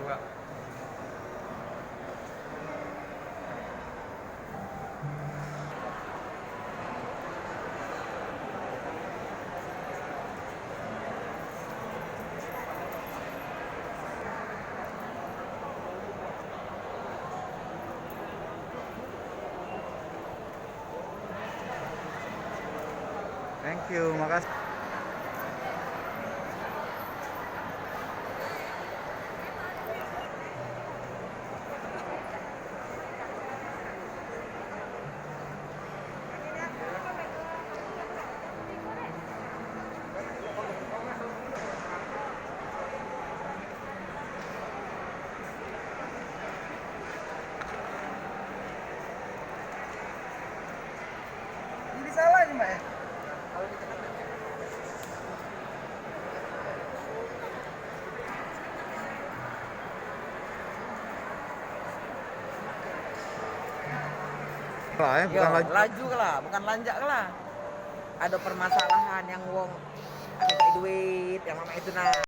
Pak. Thank you, makasih. Ini salah nih, Mbak ya? Lah ya, bukan laju. Laju lah, bukan lanjak lah. Ada permasalahan yang wong ada duit yang lama itu nah.